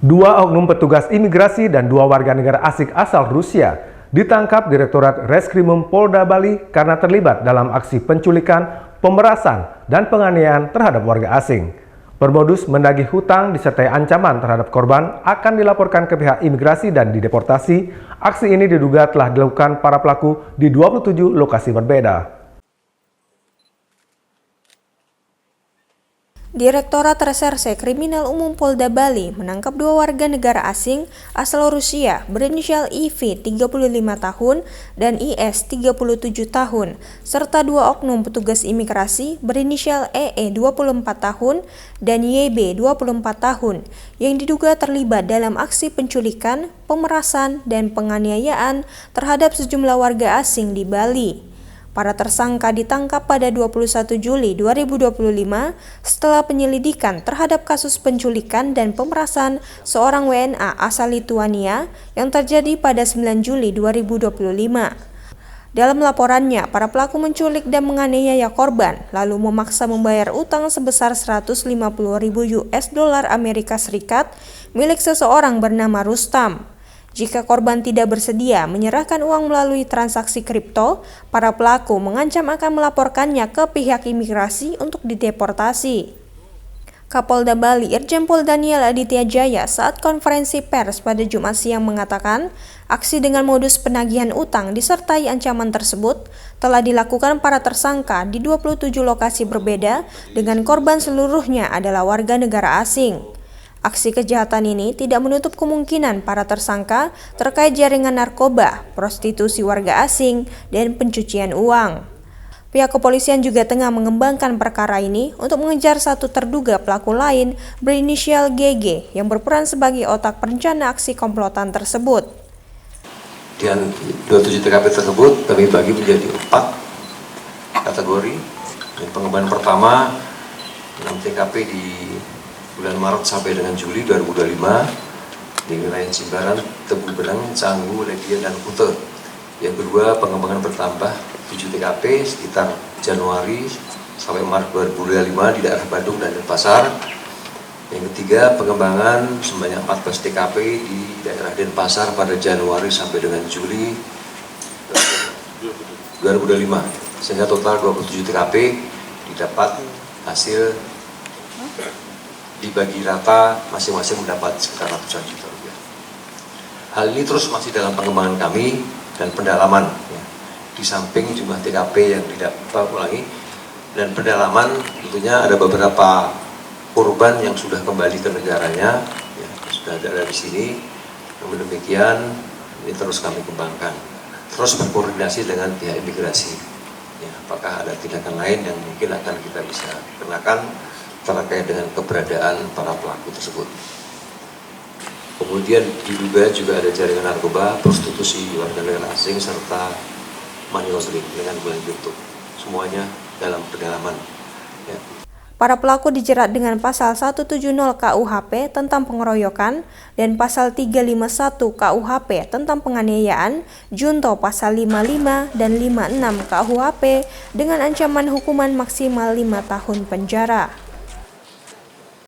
Dua oknum petugas imigrasi dan dua warga negara asing asal Rusia ditangkap Direktorat Reskrimum Polda Bali karena terlibat dalam aksi penculikan, pemerasan, dan penganiayaan terhadap warga asing. Bermodus menagih hutang disertai ancaman terhadap korban akan dilaporkan ke pihak imigrasi dan dideportasi. Aksi ini diduga telah dilakukan para pelaku di 27 lokasi berbeda. Direktorat Reserse Kriminal Umum Polda Bali menangkap dua warga negara asing asal Rusia berinisial IV 35 tahun dan IS 37 tahun, serta dua oknum petugas imigrasi berinisial EE 24 tahun dan YB 24 tahun yang diduga terlibat dalam aksi penculikan, pemerasan, dan penganiayaan terhadap sejumlah warga asing di Bali. Para tersangka ditangkap pada 21 Juli 2025 setelah penyelidikan terhadap kasus penculikan dan pemerasan seorang WNA asal Lituania yang terjadi pada 9 Juli 2025. Dalam laporannya, para pelaku menculik dan menganiaya korban, lalu memaksa membayar utang sebesar 150.000 US dollar Amerika Serikat milik seseorang bernama Rustam. Jika korban tidak bersedia menyerahkan uang melalui transaksi kripto, para pelaku mengancam akan melaporkannya ke pihak imigrasi untuk dideportasi. Kapolda Bali Irjen Pol Daniel Aditya Jaya saat konferensi pers pada Jumat siang mengatakan, aksi dengan modus penagihan utang disertai ancaman tersebut telah dilakukan para tersangka di 27 lokasi berbeda dengan korban seluruhnya adalah warga negara asing. Aksi kejahatan ini tidak menutup kemungkinan para tersangka terkait jaringan narkoba, prostitusi warga asing, dan pencucian uang. Pihak kepolisian juga tengah mengembangkan perkara ini untuk mengejar satu terduga pelaku lain berinisial GG yang berperan sebagai otak perencana aksi komplotan tersebut. Dan 27 TKP tersebut kami bagi menjadi 4 kategori. Dan pengembangan pertama 6 TKP di bulan Maret sampai dengan Juli 2025 di wilayah Jimbaran, Tebu Benang, Canggu, Legian, dan Kute. Yang kedua, pengembangan bertambah 7 TKP sekitar Januari sampai Maret 2025 di daerah Bandung dan Denpasar. Yang ketiga, pengembangan sebanyak 14 TKP di daerah Denpasar pada Januari sampai dengan Juli 2025. Sehingga total 27 TKP didapat hasil dibagi rata masing-masing mendapat sekitar ratusan juta rupiah. Hal ini terus masih dalam pengembangan kami dan pendalaman, ya. Di samping jumlah TKP yang tidak ulangi dan pendalaman, tentunya ada beberapa korban yang sudah kembali ke negaranya, ya, sudah ada di sini. Namun demikian ini terus kami kembangkan, terus berkoordinasi dengan pihak imigrasi. Ya, apakah ada tindakan lain yang mungkin akan kita bisa kenakan terkait dengan keberadaan para pelaku tersebut. Kemudian diduga juga ada jaringan narkoba, prostitusi warga negara asing, serta money laundering dengan bulan YouTube. Semuanya dalam pendalaman. Ya. Para pelaku dijerat dengan pasal 170 KUHP tentang pengeroyokan dan pasal 351 KUHP tentang penganiayaan, junto pasal 55 dan 56 KUHP dengan ancaman hukuman maksimal 5 tahun penjara.